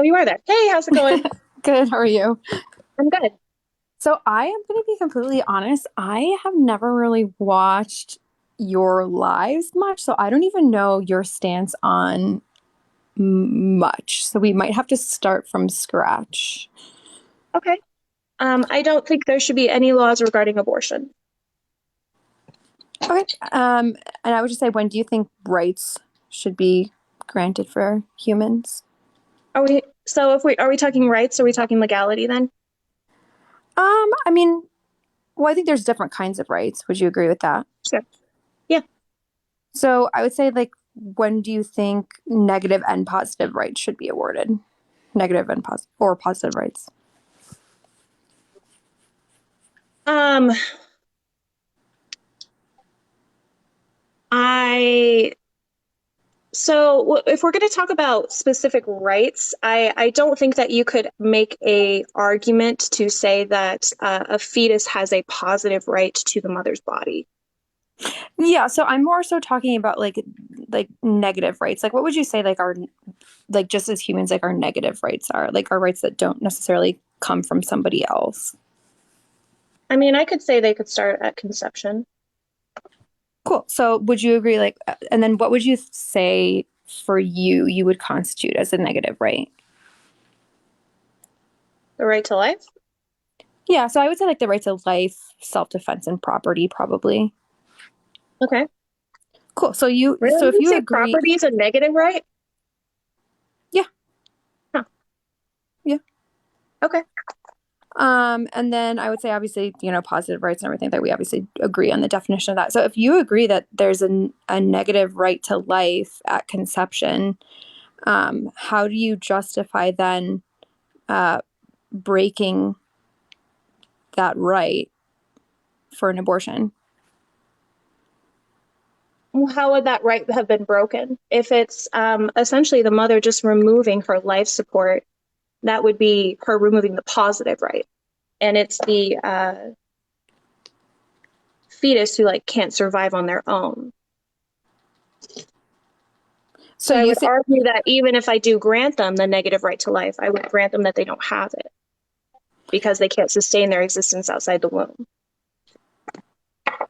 Oh, you are there. Hey, how's it going? Good. How are you? I'm good. So I am going to be completely honest. I have never really watched your lives much, so I don't even know your stance on much. So we might have to start from scratch. Okay. I don't think there should be any laws regarding abortion. Okay. And I would just say, when do you think rights should be granted for humans? If we are we talking rights? Are we talking legality then? I mean, well, I think there's different kinds of rights. Would you agree with that? Sure. Yeah. So I would say, like, when do you think negative and positive rights should be awarded? Negative and positive, or positive rights? Um, I if we're going to talk about specific rights, I don't think that you could make a argument to say that a fetus has a positive right to the mother's body. Yeah, so I'm more so talking about like negative rights. Like, what would you say, like, our, like, just as humans, like, our negative rights are, like, our rights that don't necessarily come from somebody else? I mean, I could say they could start at conception. Cool. So would you agree, like, and then what would you say for you would constitute as a negative right? The right to life? Yeah, so I would say, like, the right to life, self-defense, and property, probably. Okay. Cool. Really? So if You you say agree, property is a negative right? yeah, Huh. yeah. Okay. And then I would say, obviously, positive rights and everything, that we obviously agree on the definition of that. So if you agree that there's a negative right to life at conception, how do you justify then uh, breaking that right for an abortion? Well, how would that right have been broken? If it's essentially the mother just removing her life support, that would be her removing the positive right. And it's the fetus who like can't survive on their own. So So I you would think, argue that even if I do grant them the negative right to life, I would grant them that they don't have it because they can't sustain their existence outside the womb.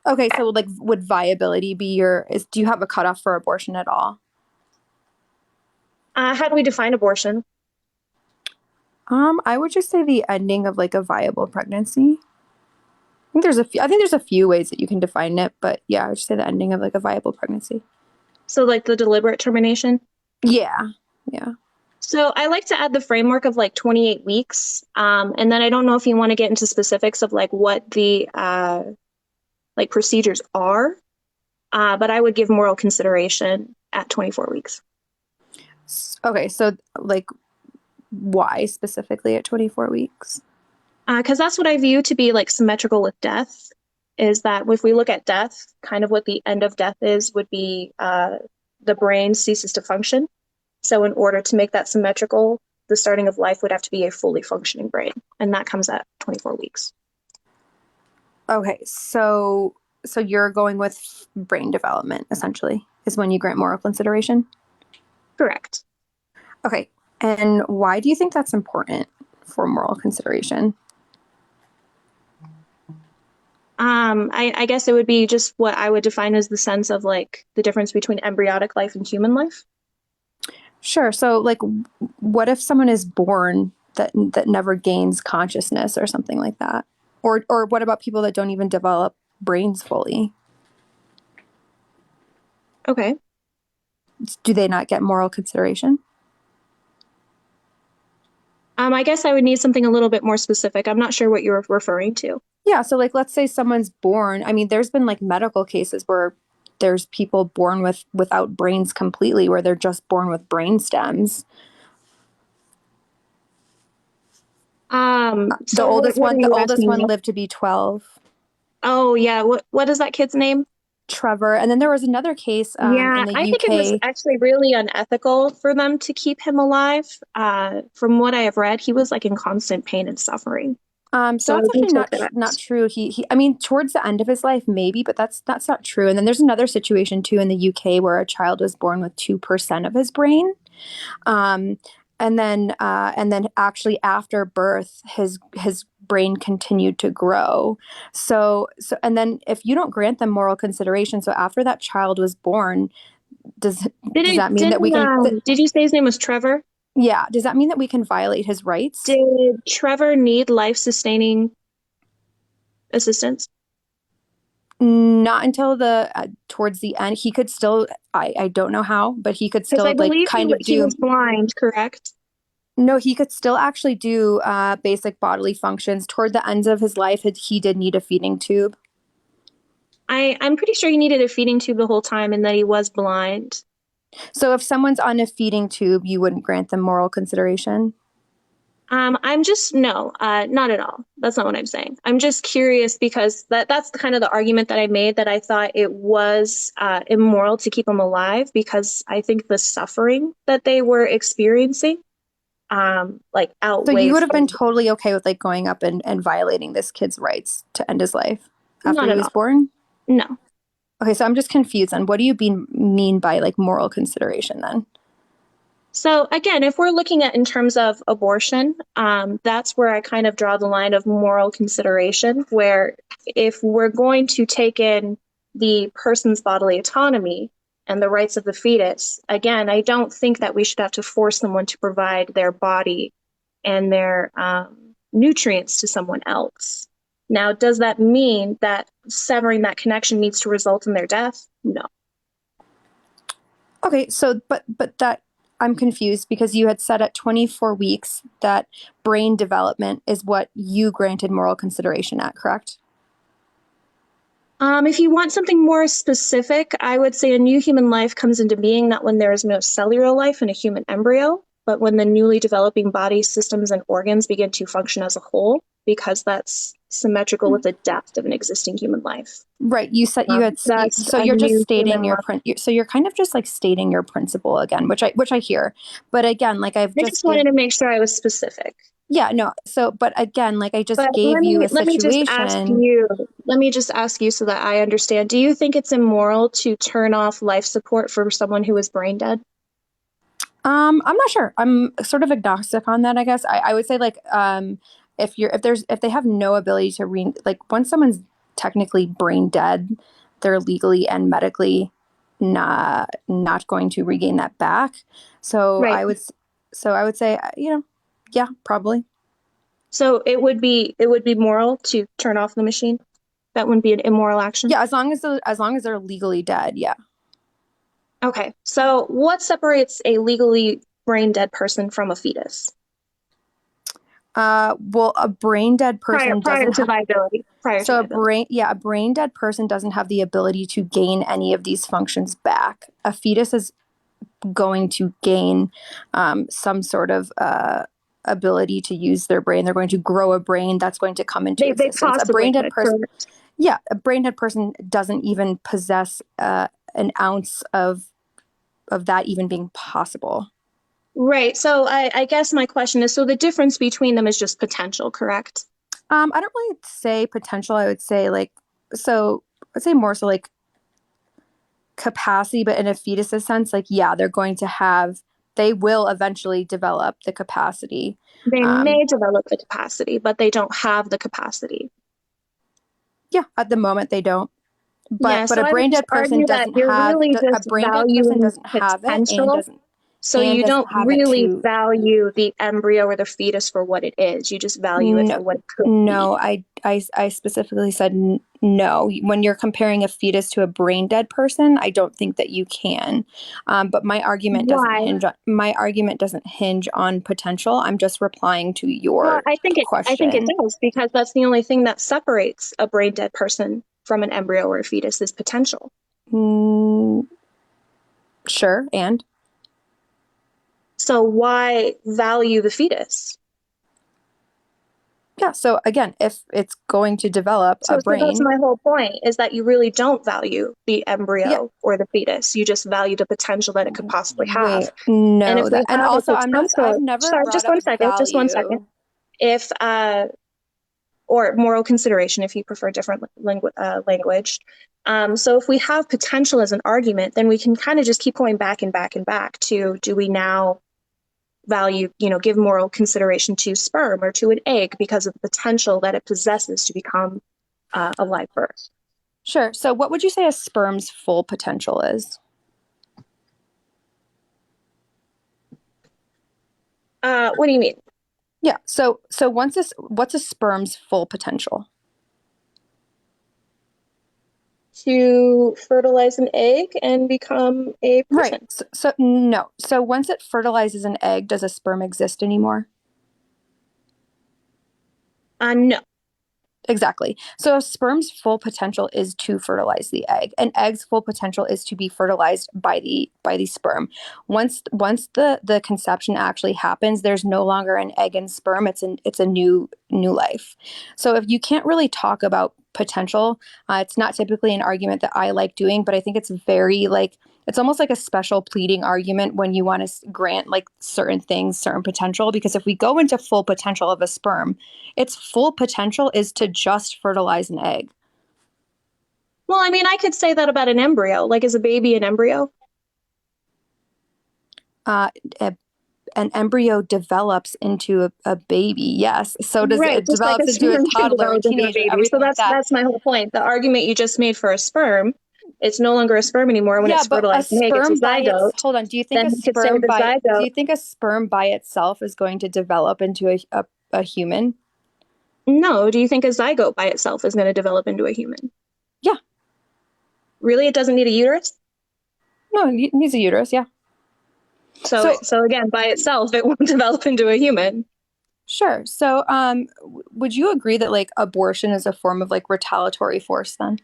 okay, so, like, would viability be do you have a cutoff for abortion at all? How do we define abortion? I would just say the ending of, like, a viable pregnancy. I think there's a few ways that you can define it, but yeah, I would just say the ending of, like, a viable pregnancy. So like the deliberate termination. Yeah. Yeah. So I like to add the framework of like 28 weeks. And then I don't know if you want to get into specifics of like what the like procedures are, but I would give moral consideration at 24 weeks. Okay, so, like, why specifically at 24 weeks? Because that's what I view to be like symmetrical with death, is that if we look at death, kind of what the end of death is, would be the brain ceases to function. So in order to make that symmetrical, the starting of life would have to be a fully functioning brain, and that comes at 24 weeks. Okay, so you're going with brain development, essentially, is when you grant moral consideration? Correct. Okay, and why do you think that's important for moral consideration? I guess it would be just what I would define as the sense of like the difference between embryonic life and human life. Sure. So, like, what if someone is born that never gains consciousness or something like that? Or what about people that don't even develop brains fully? Okay. Do they not get moral consideration? I guess I would need something a little bit more specific. I'm not sure what you're referring to. Yeah, so, like, let's say someone's born. I mean, there's been, like, medical cases where there's people born without brains completely, where they're just born with brain stems. The So what are the you oldest asking one me? lived to be 12. Oh yeah, what is that kid's name? Trevor. And then there was another case in Yeah, the I think it was UK. actually really unethical for them to keep him alive. From what I have read, he was like in constant pain and suffering. So So I that's do actually take that. not true. I mean, towards the end of his life, maybe, but that's not true. And then there's another situation too in the UK where a child was born with 2% of his brain. Um, and then actually after birth, his brain continued to grow. And then if you don't grant them moral consideration, so after that child was born, does Did does it, that mean did, that we can did you say his name was Trevor? yeah, does that mean that we can violate his rights? Did Trevor need life-sustaining assistance? Not until the towards the end. He could still, I don't know how, but he could Because I still like believe kind of he do. was blind, correct? No, he could still actually do basic bodily functions. Toward the ends of his life, he did need a feeding tube. I'm pretty sure he needed a feeding tube the whole time and that he was blind. So if someone's on a feeding tube, you wouldn't grant them moral consideration. I'm just no, not at all. That's not what I'm saying. I'm just curious because that's the kind of the argument that I made, that I thought it was immoral to keep them alive because I think the suffering that they were experiencing like So you outweighs would have been totally okay with like going up and violating this kid's rights to end his life after not he at was all. born? No. Okay, so I'm just confused on what do you mean by like moral consideration then? So again, if we're looking at in terms of abortion, that's where I kind of draw the line of moral consideration, where if we're going to take in the person's bodily autonomy and the rights of the fetus, again, I don't think that we should have to force someone to provide their body and their nutrients to someone else. Now, does that mean that severing that connection needs to result in their death? No. Okay, so but that I'm confused because you had said at 24 weeks that brain development is what you granted moral consideration at, correct? If you want something more specific, I would say a new human life comes into being not when there is no cellular life in a human embryo, but when the newly developing body systems and organs begin to function as a whole, because that's symmetrical with the depth of an existing human life. Right. You said That's so a you're just new stating human your life. so you're kind of just like stating your principle again, which I hear. But again, like I've I just just wanted gave to make sure I was specific. yeah, no. So but again, like I just But gave you a let me just ask situation. you, let me just ask you so that I understand. Do you think it's immoral to turn off life support for someone who is brain dead? I'm not sure. I'm sort of agnostic on that, I guess. I would say like if they have no ability to like once someone's technically brain dead, they're legally and medically not going to regain that back. So Right. I would say yeah, probably. So it would be moral to turn off the machine. That wouldn't be an immoral action. Yeah, as long as they're legally dead, yeah. Okay. So what separates a legally brain dead person from a fetus? Well, a brain dead person Prior doesn't to have viability. Prior to so viability. a brain dead person doesn't have the ability to gain any of these functions back. A fetus is going to gain some sort of ability to use their brain. They're going to grow a brain that's going to come into They existence. A possibly brain dead could, person, correct? yeah, a brain dead person doesn't even possess an ounce of that even being possible. Right. So I guess my question is, so the difference between them is just potential, correct? I don't really say potential. I would say like so. I'd say more so like capacity, but in a fetus's sense, like yeah, they will eventually develop the capacity. They Um, may develop the capacity, but they don't have the capacity. yeah, at the moment they don't. Yeah, But so a I would brain just dead person argue that doesn't you're have really a just brain dead person valuing doesn't have it potential. So and you doesn't don't have it really to value the embryo or the fetus for what it is. You just value it no for what it could be. no I specifically said no. When you're comparing a fetus to a brain dead person, I don't think that you can. But Why? my argument doesn't hinge on potential. I'm just replying to Well, your I think it question. does because that's the only thing that separates a brain dead person from an embryo or a fetus is potential. Mm, sure, and So why value the fetus? yeah. So again, if it's going to develop a So that's brain, my whole point is that you really don't value the yeah. embryo or the fetus. You just value the potential that it could possibly have. Wait, And if no, we that, and have a also I've potential, never sorry, brought up just one second. value. If, or moral consideration, if you prefer different language. So if we have potential as an argument, then we can kind of just keep going back and back and back to do we now value, give moral consideration to sperm or to an egg because of the potential that it possesses to become a live birth. Sure. So what would you say a sperm's full potential is? What do you mean? Yeah. So what's a sperm's full potential? To fertilize an egg and become a Right. person. So no. So once it fertilizes an egg, does a sperm exist anymore? No. Exactly. So a sperm's full potential is to fertilize the egg. An egg's full potential is to be fertilized by the sperm. Once the conception actually happens, there's no longer an egg and sperm. It's a new life. So if you can't really talk about potential, it's not typically an argument that I like doing, but I think it's very like it's almost like a special pleading argument when you want to grant like certain things, certain potential. Because if we go into full potential of a sperm, its full potential is to just fertilize an egg. Well, I mean, I could say that about an embryo. Like, is a baby an embryo? Uh, a, an embryo develops into a baby, yes. So does Right, it just like a develops into a sperm can toddler, a develop into a teenager, baby. So everything like that. that's my whole point. The argument you just made for a sperm, it's no longer a sperm anymore when Yeah, it's but a fertilized an egg. It's a sperm by its zygote. hold on. Do you think Then a you could say sperm the by do zygote. you think a sperm by itself is going to develop into a human? No, do you think a zygote by itself is going to develop into a human? Yeah. Really, it doesn't need a uterus. No, it needs a uterus, yeah. So, So so again, by itself, it won't develop into a human. sure. So would you agree that like abortion is a form of like retaliatory force then?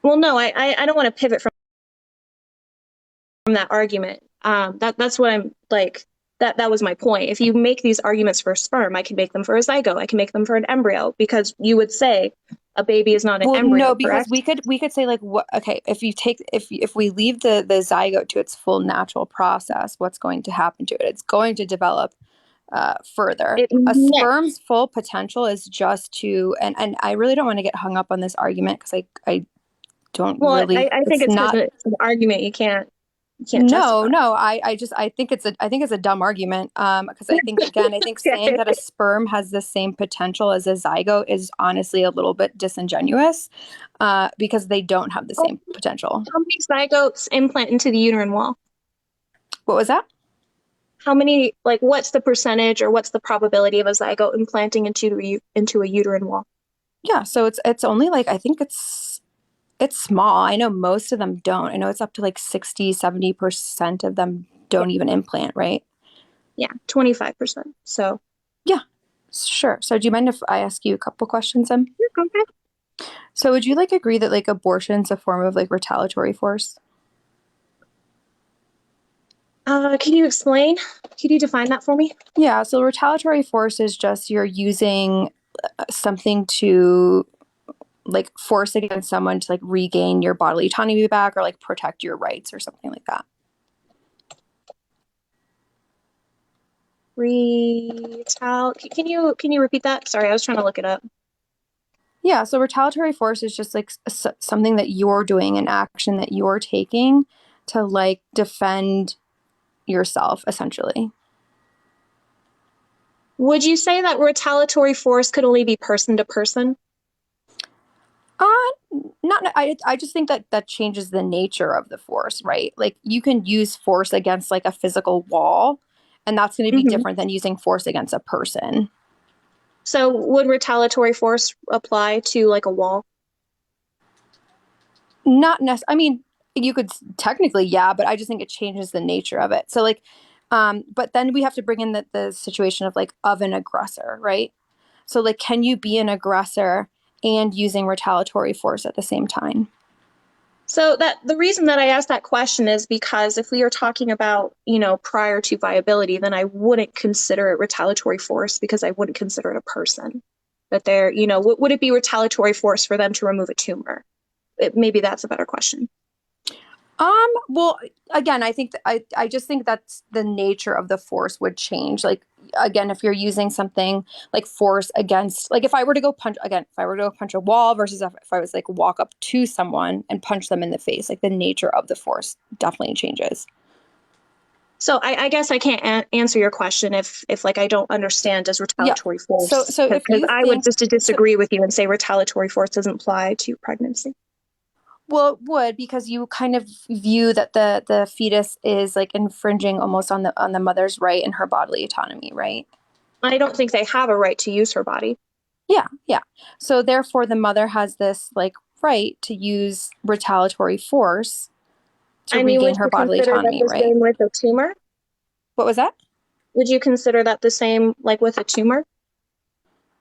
Well, no, I don't want to pivot from that argument. That's what I'm like. That was my point. If you make these arguments for a sperm, I can make them for a zygote. I can make them for an embryo because you would say a baby is not an Well, no, embryo, because correct? we could say like what okay, if we leave the zygote to its full natural process, what's going to happen to it? It's going to develop further. It A may. sperm's full potential is just to and I really don't want to get hung up on this argument because I don't Well, really I think it's it's because not it's an argument you can't no, justify. no, I just I think it's a dumb argument. Because I think again, I think saying Okay. that a sperm has the same potential as a zygote is honestly a little bit disingenuous, because they don't have the Oh, same potential. how many zygotes implant into the uterine wall? What was that? How many, like, what's the percentage or what's the probability of a zygote implanting into a uterine wall? Yeah, so it's only like I think it's small. I know most of them don't. I know it's up to like 60-70% of them Yeah, don't even implant, right? yeah, 25%. So, Yeah, sure. So do you mind if I ask you a couple questions then? yeah, okay. So would you like agree that like abortion's a form of like retaliatory force? Can you explain? Can you define that for me? Yeah, so retaliatory force is just you're using something to like force against someone to like regain your bodily autonomy back or like protect your rights or something like that. Can you repeat that? Sorry, I was trying to look it up. Yeah, so retaliatory force is just like something that you're doing, an action that you're taking to like defend yourself essentially. Would you say that retaliatory force could only be person to person? Uh not I just think that that changes the nature of the force, right? Like you can use force against like a physical wall and that's going to be Hmm. different than using force against a person. So would retaliatory force apply to like a wall? Not necessarily. I mean, you could technically, yeah, but I just think it changes the nature of it. So like, but then we have to bring in the situation of like of an aggressor, right? So like, can you be an aggressor and using retaliatory force at the same time? So that the reason that I asked that question is because if we are talking about, prior to viability, then I wouldn't consider it retaliatory force because I wouldn't consider it a person. That they're, would it be retaliatory force for them to remove a tumor? Maybe that's a better question. Well, again, I think I just think that's the nature of the force would change. Like, again, if you're using something like force against, like if I were to go punch, again, if I were to go punch a wall versus if I was like walk up to someone and punch them in the face, like the nature of the force definitely changes. So I guess I can't answer your question if like I don't understand does Yeah. retaliatory So force, so if because you I would think just to so, disagree with you and say retaliatory force doesn't apply to pregnancy. well, it would, because you kind of view that the fetus is like infringing almost on the mother's right and her bodily autonomy, right? I don't think they have a right to use her body. Yeah, yeah. So therefore the mother has this like right to use retaliatory force to I mean, would regain her you bodily consider that autonomy, the right? same with a tumor? What was that? Would you consider that the same like with a tumor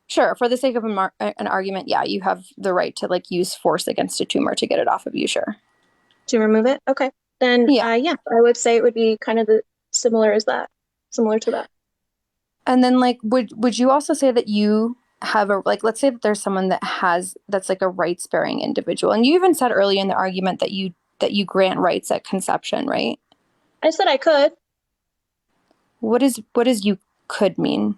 Sure, for the sake of an argument, yeah, you have the right to like use force against a tumor to get it off of you, sure. to remove it? Okay. Then Yeah. yeah, I would say it would be kind of the similar as that, similar to that. And then like would you also say that you have a like, let's say that there's someone that's like a rights bearing individual, and you even said earlier in the argument that you grant rights at conception, right? I said I could. What is you could mean?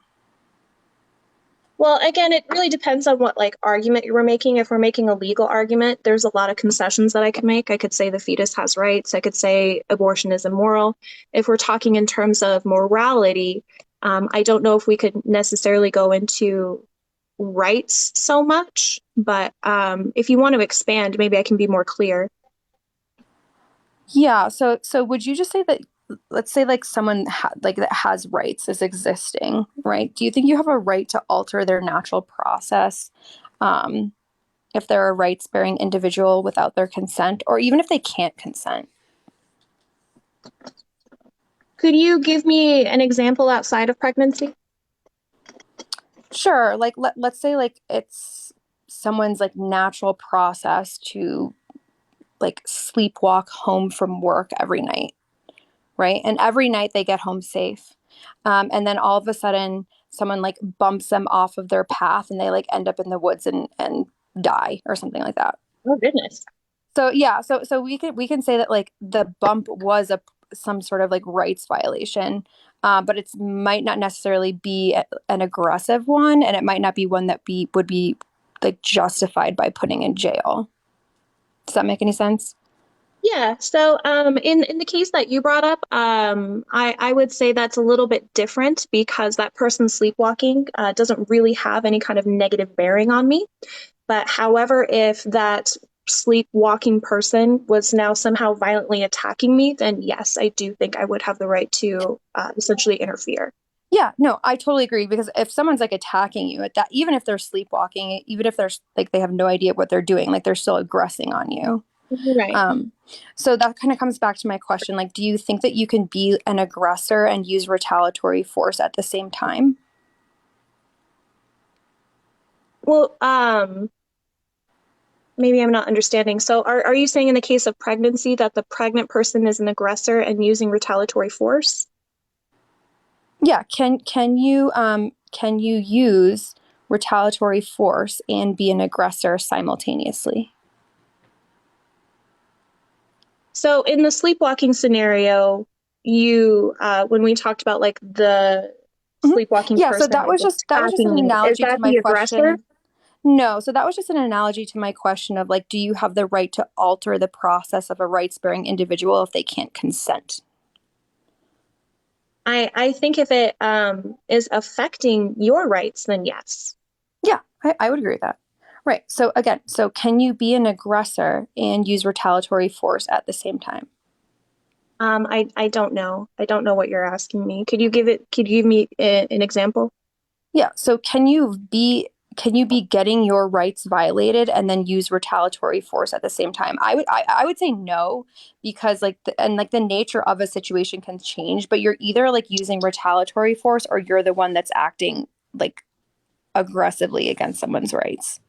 Well, again, it really depends on what like argument you were making. If we're making a legal argument, there's a lot of concessions that I could make. I could say the fetus has rights. I could say abortion is immoral. If we're talking in terms of morality, I don't know if we could necessarily go into rights so much, but if you want to expand, maybe I can be more clear. Yeah, so would you just say that, let's say like someone like that has rights is existing, right? Do you think you have a right to alter their natural process, um, if they're a rights bearing individual without their consent, or even if they can't consent? Could you give me an example outside of pregnancy? Sure, like let's say like it's someone's like natural process to like sleepwalk home from work every night, right? And every night they get home safe. And then all of a sudden, someone like bumps them off of their path and they like end up in the woods and die or something like that. Oh, goodness. So yeah, so we can say that like the bump was a some sort of like rights violation, but it's might not necessarily be an aggressive one, and it might not be one that be would be like justified by putting in jail. Does that make any sense? Yeah, so in the case that you brought up, I would say that's a little bit different because that person sleepwalking doesn't really have any kind of negative bearing on me. But however, if that sleepwalking person was now somehow violently attacking me, then yes, I do think I would have the right to essentially interfere. Yeah, no, I totally agree, because if someone's like attacking you at that, even if they're sleepwalking, even if they're like they have no idea what they're doing, like they're still aggressing on you. Right. Um, so that kind of comes back to my question, like, do you think that you can be an aggressor and use retaliatory force at the same time? Well, maybe I'm not understanding. So are you saying in the case of pregnancy that the pregnant person is an aggressor and using retaliatory force? Yeah, can you use retaliatory force and be an aggressor simultaneously? So in the sleepwalking scenario, you when we talked about like the Mhm. sleepwalking Yeah, so person that was just attacking an me, is analogy to that my the aggressor? question. No, so that was just an analogy to my question of like, do you have the right to alter the process of a rights bearing individual if they can't consent? I think if it is affecting your rights, then yes. Yeah, I would agree with that. Right. So again, so can you be an aggressor and use retaliatory force at the same time? I don't know. I don't know what you're asking me. Could you give me an example? Yeah. So can you be getting your rights violated and then use retaliatory force at the same time? I would say no, because like and like the nature of a situation can change, but you're either like using retaliatory force or you're the one that's acting like aggressively against someone's rights.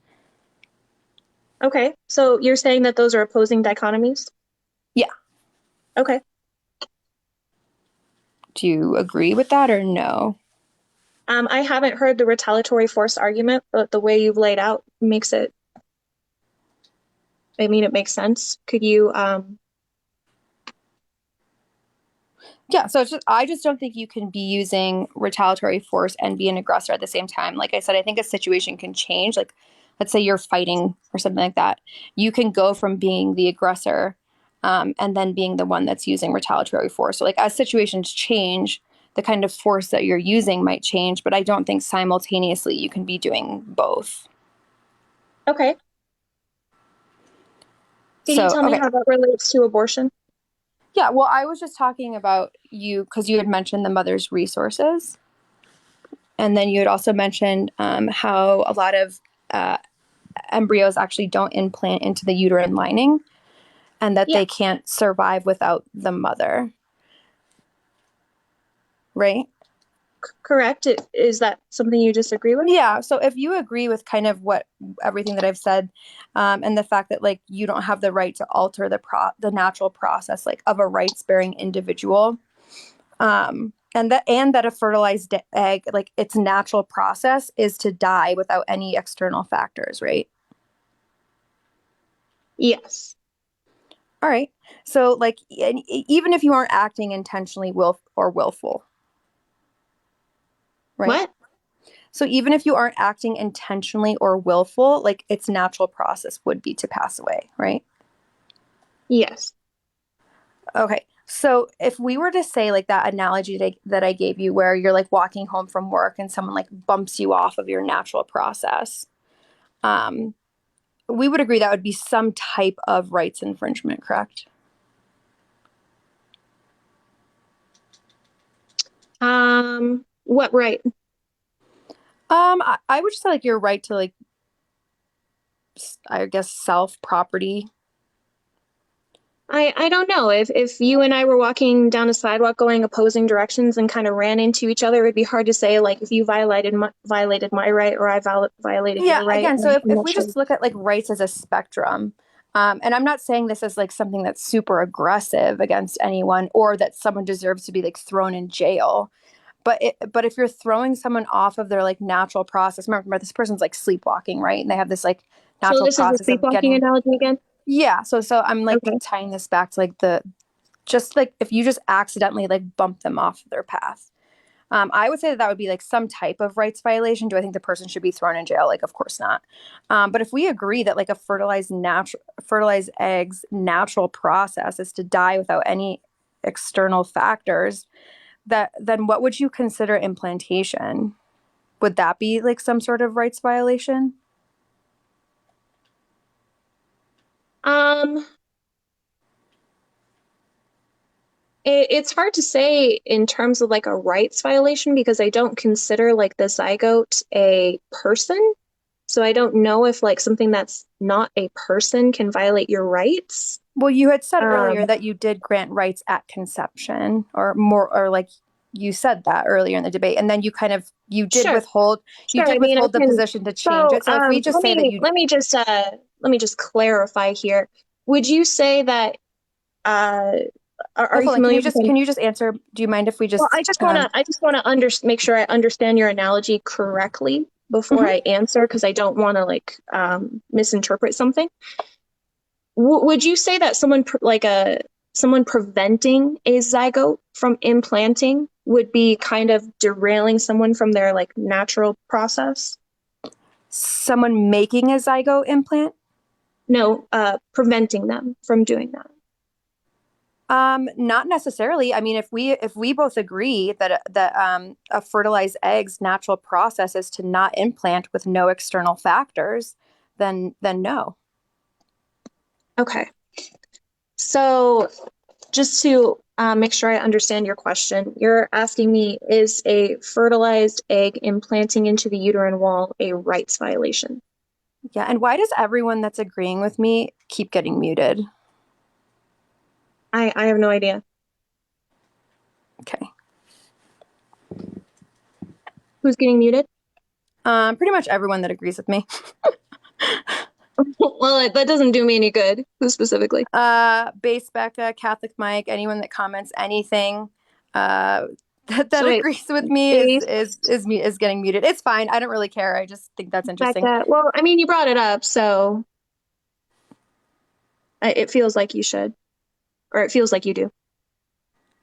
Okay. So you're saying that those are opposing dichotomies? Yeah. Okay. Do you agree with that or no? I haven't heard the retaliatory force argument, but the way you've laid out makes it, I mean, it makes sense. Could you, Yeah, so it's just, I just don't think you can be using retaliatory force and be an aggressor at the same time. Like I said, I think a situation can change. Like, let's say you're fighting or something like that. You can go from being the aggressor and then being the one that's using retaliatory force. So like as situations change, the kind of force that you're using might change, but I don't think simultaneously you can be doing both. Okay. Can you So, tell me okay. how that relates to abortion? Yeah, well, I was just talking about you because you had mentioned the mother's resources. And then you had also mentioned how a lot of uh, embryos actually don't implant into the uterine lining and that Yeah, they can't survive without the mother, right? correct. Is that something you disagree with? Yeah. So if you agree with kind of what everything that I've said, and the fact that like you don't have the right to alter the natural process like of a rights bearing individual, and that a fertilized egg like its natural process is to die without any external factors, right? Yes. All right. So like even if you aren't acting intentionally willful, right? What? So even if you aren't acting intentionally or willful, like its natural process would be to pass away, right? Yes. Okay. So if we were to say like that analogy that I gave you where you're like walking home from work and someone like bumps you off of your natural process, um, we would agree that would be some type of rights infringement, correct? What right? I would just say like your right to like I guess self property. I don't know. If you and I were walking down a sidewalk going opposing directions and kind of ran into each other, it'd be hard to say like if you violated my right or I violated Yeah, your right. again, so I'm if not we sure. just look at like rights as a spectrum, and I'm not saying this as like something that's super aggressive against anyone or that someone deserves to be like thrown in jail. But if you're throwing someone off of their like natural process, remember this person's like sleepwalking, right? And they have this like So natural this is the process of sleepwalking getting, analogy again. yeah. So I'm like Okay. tying this back to like the just like if you just accidentally like bump them off their path. I would say that would be like some type of rights violation. Do I think the person should be thrown in jail? Like, of course not. But if we agree that like a fertilized eggs natural process is to die without any external factors, that then what would you consider implantation? Would that be like some sort of rights violation? Um, it's hard to say in terms of like a rights violation because I don't consider like the zygote a person. So I don't know if like something that's not a person can violate your rights. Well, you had said earlier Um, that you did grant rights at conception, or more, or like you said that earlier in the debate, and then sure, you sure. I did mean, I withhold the can. position to change So it. So if we just say that you, let me just clarify here. Would you say that uh well, are you hold on, familiar with can you just answer? Do you mind if we well, just, I just want to make sure I understand your analogy correctly before mhm. I answer because I don't want to like misinterpret something. Would you say that someone preventing a zygote from implanting would be kind of derailing someone from their like natural process? Someone making a zygote implant? No, preventing them from doing that. Not necessarily. I mean, if we both agree that a fertilized egg's natural process is to not implant with no external factors, then no. Okay. So just to make sure I understand your question, you're asking me, is a fertilized egg implanting into the uterine wall a rights violation? Yeah, and why does everyone that's agreeing with me keep getting muted? I have no idea. Okay. Who's getting muted? Pretty much everyone that agrees with me. Well, that doesn't do me any good. Who specifically? Base Becca, Catholic Mike, anyone that comments anything uh, that So wait, agrees with me base is getting muted. It's fine. I don't really care. I just think that's interesting. Becca. Well, I mean, you brought it up, so it feels like you should, or it feels like you do.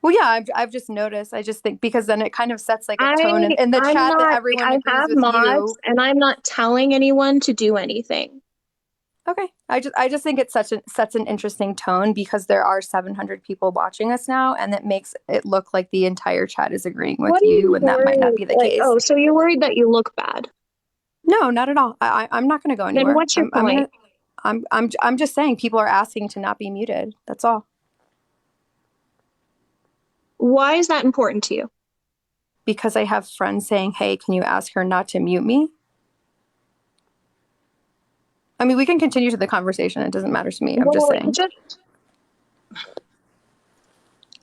Well, yeah, I've just noticed. I just think because then it kind of sets like a I tone in the I'm chat that not like everyone I agrees have with mods, you. and I'm not telling anyone to do anything. Okay. I just think it's such an interesting tone because there are 700 people watching us now, and it makes it look like the entire chat is agreeing with What are you, you and that might not worried? be the Like, case. oh, so you're worried that you look bad. No, not at all. I'm not going to go Then anywhere. what's your point? I'm just saying people are asking to not be muted. That's all. Why is that important to you? Because I have friends saying, "Hey, can you ask her not to mute me?" I mean, we can continue to the conversation. It doesn't matter to me. I'm just Well, you saying. just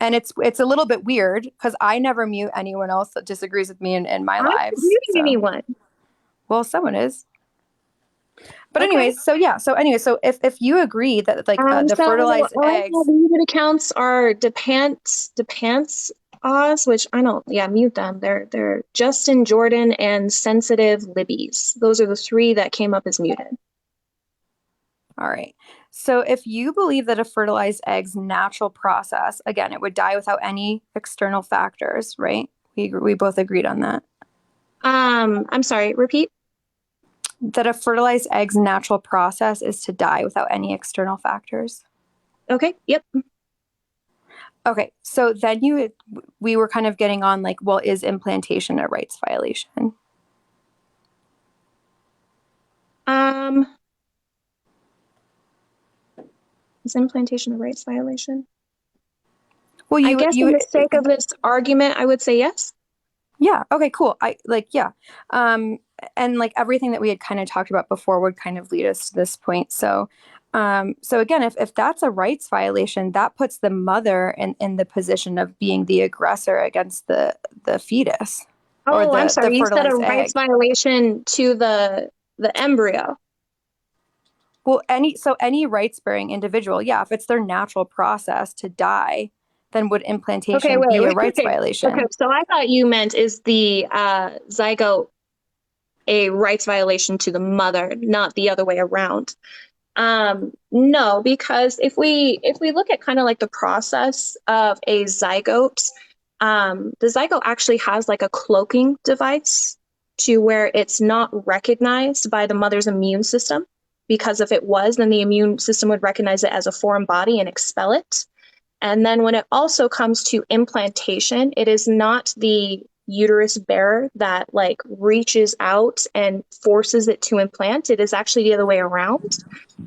And it's a little bit weird because I never mute anyone else that disagrees with me in my I'm not lives. muting So, anyone. well, someone is. But Okay. anyways, so yeah. So anyway, so if you agree that like the So fertilized I have eggs, muted accounts are Depants Oz, which I don't, yeah, mute them. They're Justin, Jordan, and Sensitive Libby's. Those are the three that came up as muted. all right. So if you believe that a fertilized egg's natural process, again, it would die without any external factors, right? We both agreed on that. I'm sorry, repeat. That a fertilized egg's natural process is to die without any external factors. Okay, yep. Okay, so then we were kind of getting on like, well, is implantation a rights violation? Um, is implantation a rights violation? Well, I guess in the sake of this argument, I would say yes. yeah, okay, cool. Yeah. Um, and like everything that we had kind of talked about before would kind of lead us to this point. So, so again, if that's a rights violation, that puts the mother in the position of being the aggressor against the fetus or Oh, I'm the sorry. You said a fertilized rights egg. violation to the embryo. Well, any rights bearing individual, yeah, if it's their natural process to die, then would Okay, implantation wait, be a wait, rights okay. Okay, violation? so I thought you meant is the zygote a rights violation to the mother, not the other way around. No, because if we look at kind of like the process of a zygote, the zygote actually has like a cloaking device to where it's not recognized by the mother's immune system. Because if it was, then the immune system would recognize it as a foreign body and expel it. And then when it also comes to implantation, it is not the uterus bearer that like reaches out and forces it to implant. It is actually the other way around.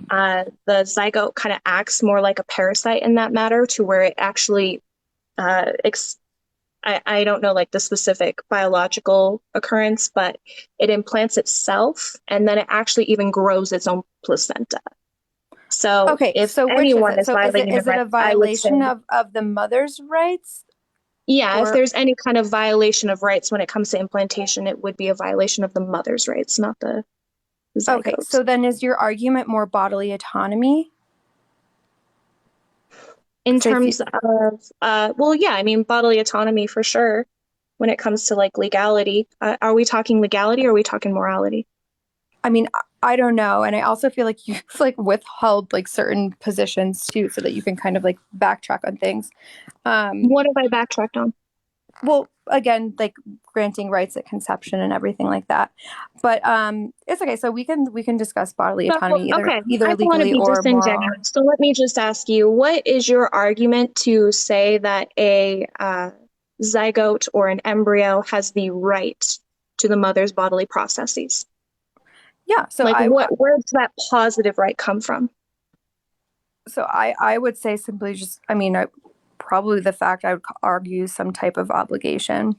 The zygote kind of acts more like a parasite in that matter, to where it actually, I don't know like the specific biological occurrence, but it implants itself and then it actually even grows its own placenta. So Okay, if so which is anyone it? is So violating the is it rights, a I would say, violation of the mother's rights yeah, if or there's any kind of violation of rights when it comes to implantation, it would be a violation of the mother's rights, not the okay, zygote. so then is your argument more bodily autonomy? In Because if you, terms of, well, yeah, I mean, bodily autonomy for sure when it comes to like legality. Are we talking legality or are we talking morality? I mean, I don't know, and I also feel like you've like withheld like certain positions too, so that you can kind of like backtrack on things. Um, What have I backtracked on? well, again, like granting rights at conception and everything like that. But it's okay. So we can discuss bodily So, autonomy okay, I either don't want to legally be or moral. disingenuous. So let me just ask you, what is your argument to say that a zygote or an embryo has the right to the mother's bodily processes? Yeah. Like, where does that positive right come from? I would say simply just, I mean, probably the fact I would argue some type of obligation.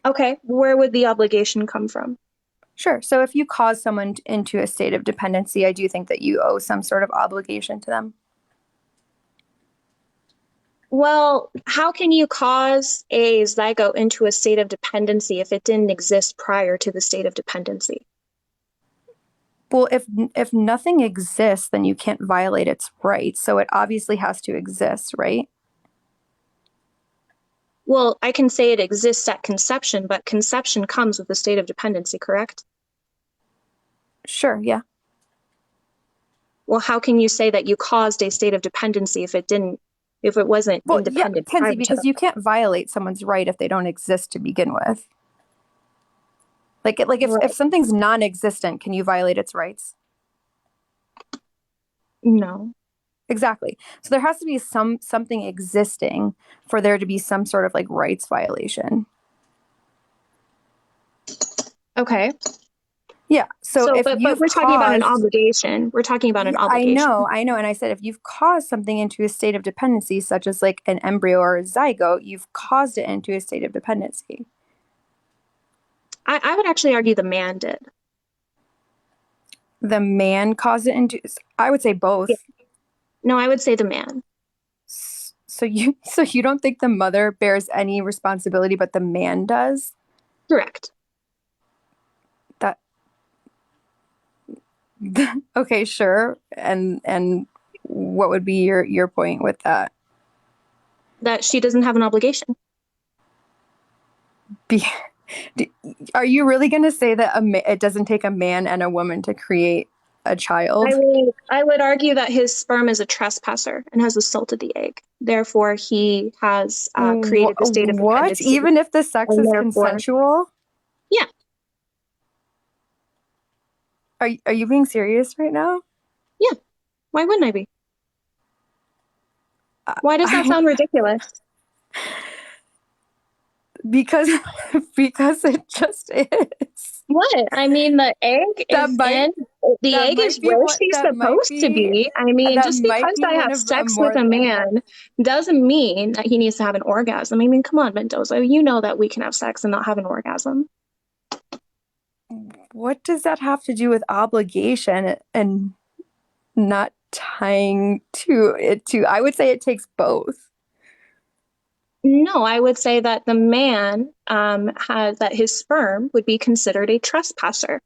Okay, where would the obligation come from? Sure. So if you cause someone into a state of dependency, I do think that you owe some sort of obligation to them. Well, how can you cause a zygote into a state of dependency if it didn't exist prior to the state of dependency? Well, if nothing exists, then you can't violate its rights. So it obviously has to exist, right? Well, I can say it exists at conception, but conception comes with a state of dependency, correct? Sure. Yeah. Well, how can you say that you caused a state of dependency if it wasn't Well, yeah, independent prior Kenzie, to because that? you can't violate someone's right if they don't exist to begin with. Like if Right. something's non-existent, can you violate its rights? No. Exactly. So there has to be something existing for there to be some sort of like rights violation. Okay. Yeah. So So, if but you've we're talking about an caused, obligation. We're talking about an yeah, obligation. I know. And I said if you've caused something into a state of dependency, such as like an embryo or a zygote, you've caused it into a state of dependency. I would actually argue the man did. The man caused it into, I would say Yeah. both. No, I would say the man. So you don't think the mother bears any responsibility, but the man does? Correct. That okay, sure. And what would be your point with that? That she doesn't have an obligation. Be, are you really going to say that it doesn't take a man and a woman to create a child? I would argue that his sperm is a trespasser and has assaulted the egg. Therefore, he has created the state of What? dependency, Even if the sex and is therefore, consensual? yeah, Are you being serious right now? yeah. Why wouldn't I be? Why does that I, sound ridiculous? because because it just is. What? I mean, That might the egg is where she's supposed to be. I mean, that just might because be I one have of a sex with more. a man doesn't mean that he needs to have an orgasm. I mean, come on, Mendoza. You know that we can have sex and not have an orgasm. What does that have to do with obligation and not tying to it to? I would say it takes both. No, I would say that the man has that his sperm would be considered a trespasser,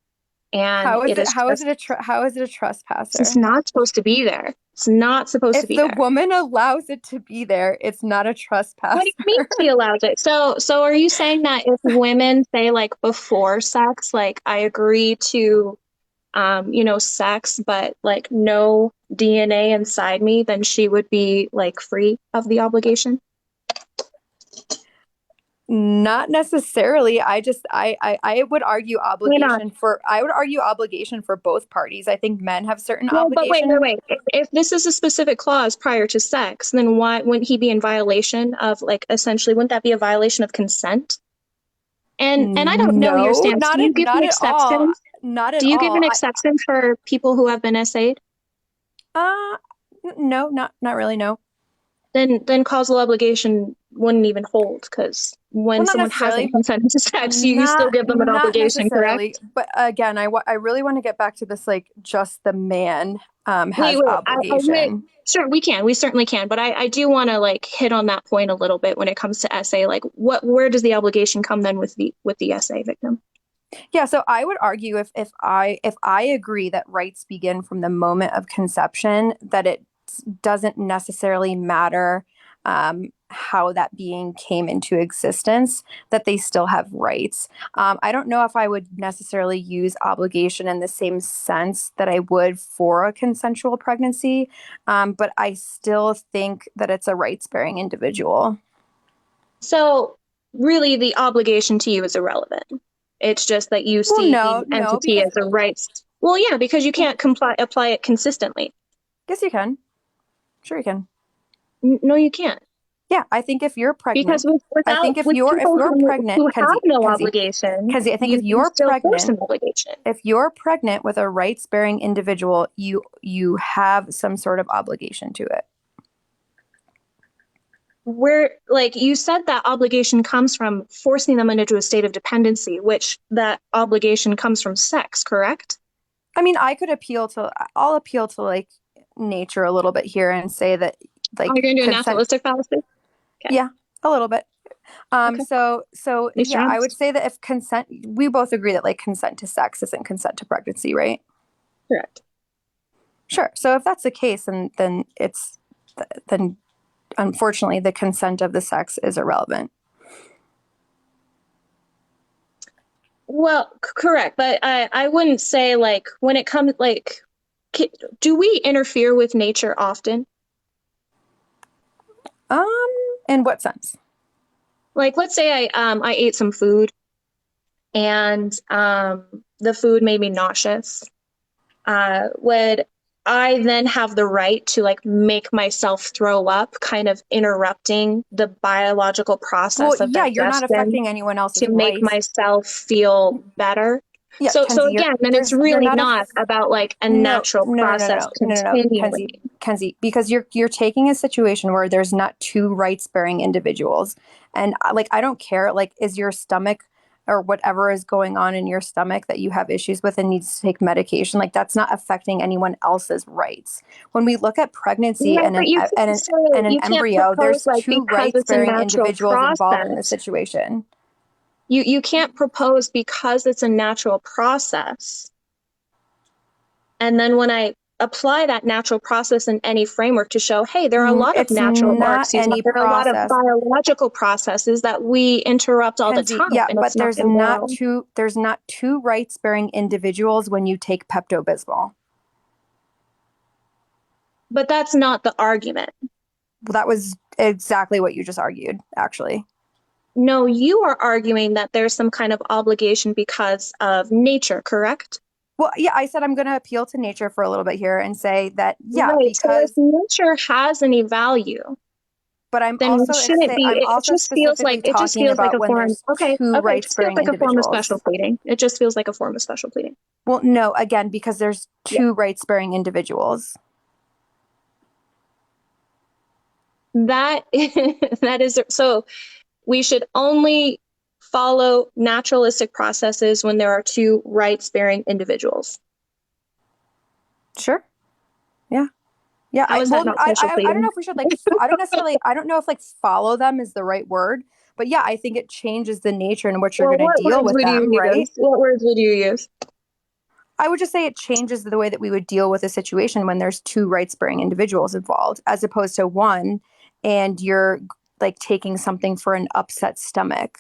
and it is How is just it how is it a it's trespasser? not supposed to be there. It's not supposed to If be the there. woman allows it to be there, it's not a What do trespasser. you mean she allows it? So are you saying that if women say like before sex, like I agree to sex, but like no DNA inside me, then she would be like free of the obligation? Not necessarily. I would argue Why not? obligation for both parties. I think men have certain Well, but obligation. wait. If this is a specific clause prior to sex, then why wouldn't he be in violation of like essentially, wouldn't that be a violation of consent? And I don't know your No, stance. Do you give an not at all. exception? Not at Do you give all. an exception for people who have been SA'd? Uh no, not really, no. Then causal obligation wouldn't even hold because Well, when not someone hasn't necessarily. consented to sex, you still give them an Not obligation, necessarily. correct? But again, I really want to get back to this like just the man has Wait. obligation. Sure, we can. We certainly can. But I do want to like hit on that point a little bit when it comes to SA. Like, where does the obligation come then with the SA victim? Yeah, so I would argue if I agree that rights begin from the moment of conception, that it doesn't necessarily matter how that being came into existence, that they still have rights. I don't know if I would necessarily use obligation in the same sense that I would for a consensual pregnancy, but I still think that it's a rights bearing individual. So really, the obligation to you is irrelevant. It's just that you Well, see the no, entity because as a rights. Well, yeah, because you can't apply it consistently. guess you can. Sure, you can. No, you can't. Yeah, I think if you're Because pregnant, I think with if people you're pregnant, who have no obligation, Kenzie, I think you still force an obligation. if you're pregnant with a rights bearing individual, you have some sort of obligation to it. Where like you said that obligation comes from forcing them into a state of dependency, which that obligation comes from sex, correct? I mean, I'll appeal to like nature a little bit here and say that Oh, you're like gonna do a consent, naturalistic fallacy? Okay. yeah, a little bit. Okay. So At least yeah, you're I would honest. say that if consent, we both agree that like consent to sex isn't consent to pregnancy, right? Correct. Sure. So if that's the case, then then unfortunately the consent of the sex is irrelevant. Well, correct, but I wouldn't say like when it comes like do we interfere with nature often? Um, in what sense? Like let's say I ate some food and the food made me nauseous. Would I then have the right to like make myself throw up, kind of interrupting the biological Well, process of yeah, you're not digestion affecting anyone to else's make rights. myself feel better. Yeah, So Kenzie, again, then it's you're really not not about like a no, natural no, no, no, process no, no, no, no, continuing. Kenzie, because you're taking a situation where there's not two rights-bearing individuals, and like I don't care, like is your stomach or whatever is going on in your stomach that you have issues with and needs to take medication, like that's not affecting anyone else's rights. When we look at pregnancy Right, and but an you can't embryo, propose there's like two because it's a rights-bearing natural individuals involved in the process. situation. You can't propose because it's a natural process. And then when I apply that natural process in any framework to show, hey, there are a lot of It's natural, or not excuse me, any there are a lot of process. biological processes that we interrupt all the Kenzie, time, yeah, and but it's not immoral. there's not two rights bearing individuals when you take Pepto Bismol. But that's not the argument. Well, that was exactly what you just argued, actually. No, you are arguing that there's some kind of obligation because of nature, correct? Well, yeah, I said I'm going to appeal to nature for a little bit here and say that, yeah, Right. So if because, nature has any value, but I'm then we also shouldn't be, I'm it also just feels like specifically talking a about when form. there's Okay. two Okay. It rights just feels bearing like a form of special individuals. pleading. It just feels like a form of special pleading. Well, no, again, because there's Yeah. two rights bearing individuals. That that is so we should only follow naturalistic processes when there are two rights bearing individuals. Sure. Yeah. Yeah, How is that not special I don't know pleading? if we should like I don't know if like follow them is the right word, but yeah, I think it changes the nature in which you're Well, going to what deal words with would you them, right? use? What words would you use? I would just say it changes the way that we would deal with a situation when there's two rights-bearing individuals involved, as opposed to one and you're like taking something for an upset stomach.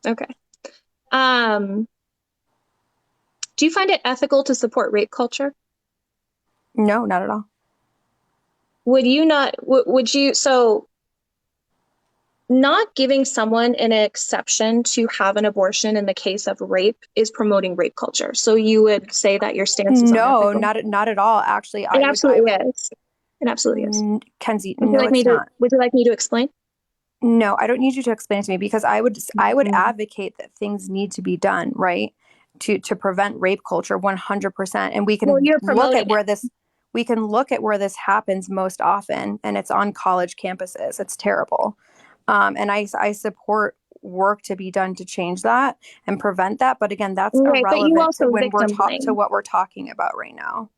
Okay. Um, do you find it ethical to support rape culture? No, not at all. Would you not, would you, so not giving someone an exception to have an abortion in the case of rape is promoting rape culture. So you would say that your stance is No, unethical. not at all. Actually, It I absolutely would is. It absolutely is. Kenzie, no, it's not. Would you like me to explain? No, I don't need you to explain it to me because I would Mm. advocate that things need to be done, right? To prevent rape culture 100%. And Well, you're promoting it. we can look at where this happens most often, and it's on college campuses. It's terrible. And I support work to be done to change that and prevent that. But again, that's Right, but you irrelevant to also when victim to blame. what we're talking about right now.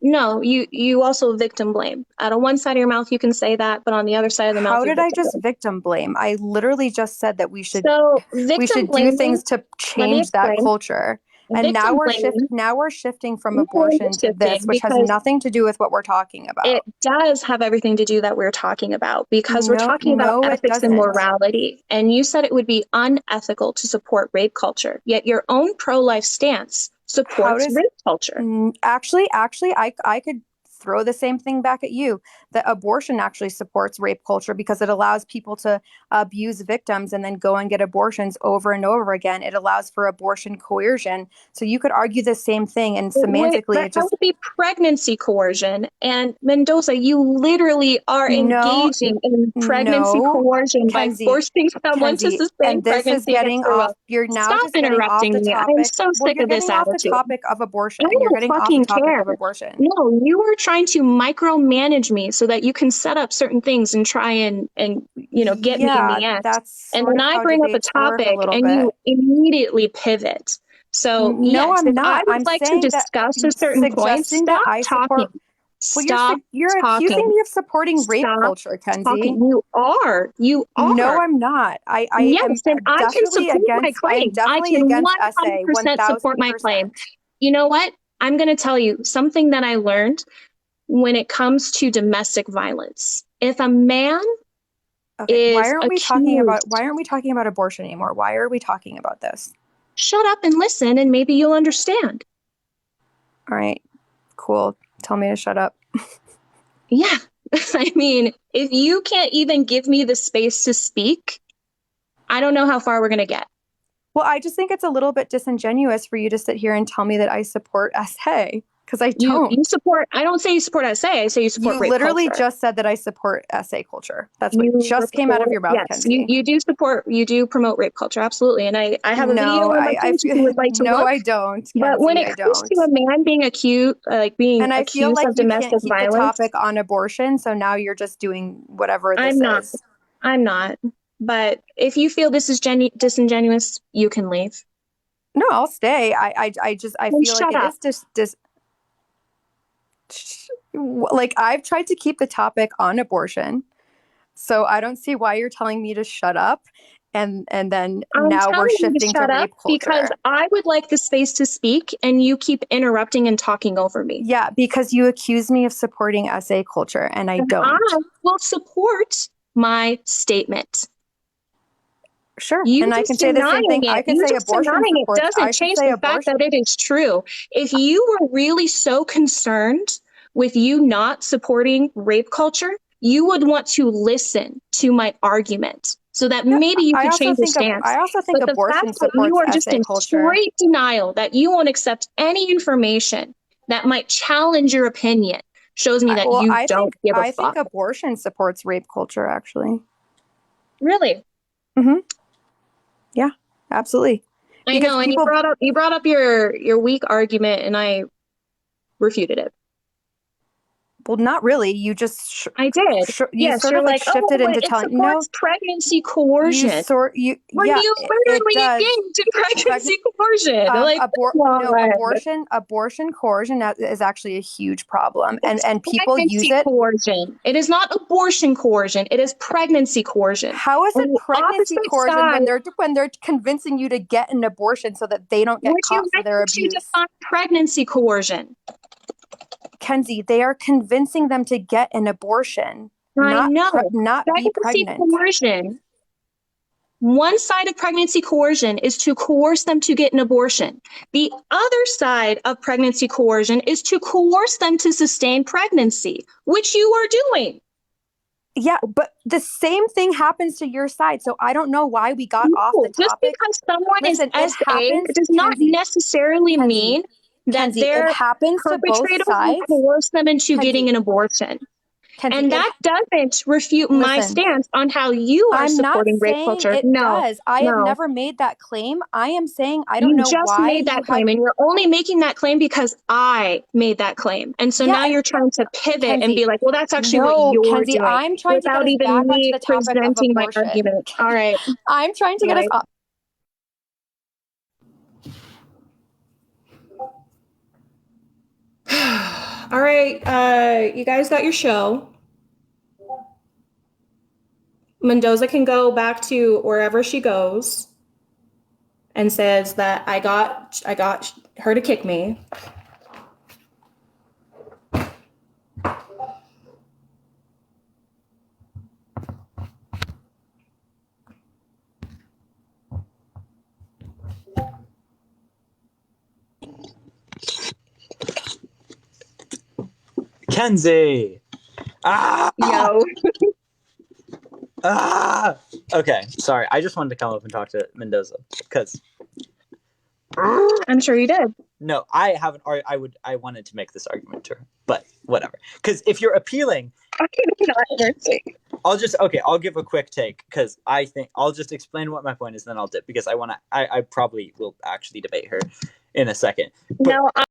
No, you also victim blame. Out of one side of your mouth, you can say that, but on the other side of the mouth, How you did I victim just blame. victim blame? I literally just said that So we victim should do blaming, things to let me change that explain. culture. And Victim blaming, now we're shifting from no, you're abortion to this, shifting which has because nothing to do with what we're talking it about. does have everything to do that we're talking about because we're No, talking about no, it ethics and doesn't. morality. And you said it would be unethical to support rape culture, yet your own pro-life stance How supports does rape culture. actually I could throw the same thing back at you. That abortion actually supports rape culture because it allows people to abuse victims and then go and get abortions over and over again. It allows for abortion coercion. So you could argue the same thing, and semantically That it just would be pregnancy coercion. And Mendoza, you literally are no, engaging in pregnancy no, coercion by Kenzie, forcing someone to Kenzie, sustain and this is pregnancy against getting their off. will. You're now Stop just getting off the interrupting me. I am topic. so Well, sick you're of this getting off the attitude. topic of I abortion. You're don't getting off the fucking topic care. of abortion. No, you are trying to micromanage me so that you can set up certain things and try and get me in Yeah, the end. that's And sort then of I how bring up a debates work a topic little and you bit. immediately pivot. So No, yes, I'm if I not. would I'm like to saying that discuss a certain point, suggesting that stop I talking. support. Well, Stop you're accusing talking. me of supporting rape Stop culture, Kenzie. talking. You are. You No, are. I'm not. I Yes, am and I can support my I am claim. I definitely can against SA 100% support my claim. 1000%. You know what? I'm going to tell you something that I learned when it comes to domestic violence. If a man Okay, is accused, why aren't we talking about abortion anymore? Why are we talking about this? shut up and listen, and maybe you'll understand. All right, cool. Tell me to shut up. Yeah. I mean, if you can't even give me the space to speak, I don't know how far we're going to get. Well, I just think it's a little bit disingenuous for you to sit here and tell me that I support SA Because I You don't. support, I don't say you support SA, I say you support You rape literally culture. just said that I support SA culture. That's what You just came out of report, your mouth, yes, Kenzie. you do support, you do promote rape culture, absolutely. And I have a video No, on my page if you would like to no, look. I don't, But when Kenzie. it I comes to don't. a man being accused, being And I feel accused like of you can't domestic keep the violence, topic on abortion, so now you're just doing whatever this I'm not. is. I'm not. But if you feel this is disingenuous, you can leave. No, I'll stay. I Then feel like shut it up. is like I've tried to keep the topic on abortion, so I don't see why you're telling me to shut up, and then I'm now we're telling you to shifting to shut up rape because culture. I would like the space to speak and you keep interrupting and talking over me. Yeah, because you accuse me of supporting SA culture, and I And I don't. will support my statement. Sure, You and I can just say the same denying thing. I it, can you say just abortion denying it supports. I doesn't should change say the fact that abortion. it is true. If you were really so concerned with you not supporting rape culture, you would want to listen to my argument so that Yeah, maybe you could change your stance. I also think But the fact abortion that you supports are just SA in culture. straight denial, that you won't accept any information that might challenge your opinion, shows me that Well, you don't give a I think fuck. abortion supports rape culture. Actually, Really? mm-hmm. Yeah, absolutely. I Because know, and people, you brought up your weak argument, and I refuted it. well, not really. You just I did. you Yes, sort you're of like like, oh, shifted into it telling no. supports pregnancy coercion. When Yeah, you it literally does. engage in pregnancy coercion. Like, come No, on. abortion coercion is actually a huge problem, It's and people use pregnancy it. coercion. It is not abortion coercion. It is pregnancy coercion. How is On it the pregnancy opposite coercion side, when they're convincing you to get an abortion so that they don't get would you caught for like their me to abuse? define pregnancy coercion? Kenzie, they are convincing them to get an abortion, I know. not be Pregnancy pregnant. coercion. One side of pregnancy coercion is to coerce them to get an abortion. The other side of pregnancy coercion is to coerce them to sustain pregnancy, which you are doing. Yeah, but the same thing happens to your side. So I don't know why we got off No, the just topic. because someone is Listen, it SA, happens, it does not Kenzie, necessarily Kenzie, mean that it their happens to both perpetrator will sides. coerce them into getting Kenzie, an abortion. Kenzie, And that doesn't refute my listen, stance on how you are I'm not supporting rape saying culture. it No, does. I have no. never made that claim. I am saying I don't You know just why made you that have. claim, and you're only making that claim because I made that claim. And so Yeah, now and you're trying to pivot and Kenzie, be like, well, that's actually what no, you're Kenzie, doing I'm trying to get without us even back onto me the topic of presenting my abortion. argument. All right. I'm trying to All get us right. off. All right. You guys got your show. Mendoza can go back to wherever she goes and says that I got her to kick me. Kenzie. Ah! Yo. Ah! Okay, sorry. I just wanted to come up and talk to Mendoza because I'm sure you did. no, I haven't. I wanted to make this argument to her, but whatever. Because if you're appealing, I'll give a quick take because I think I'll just explain what my point is, then I'll dip because I probably will actually debate her in a second. But No,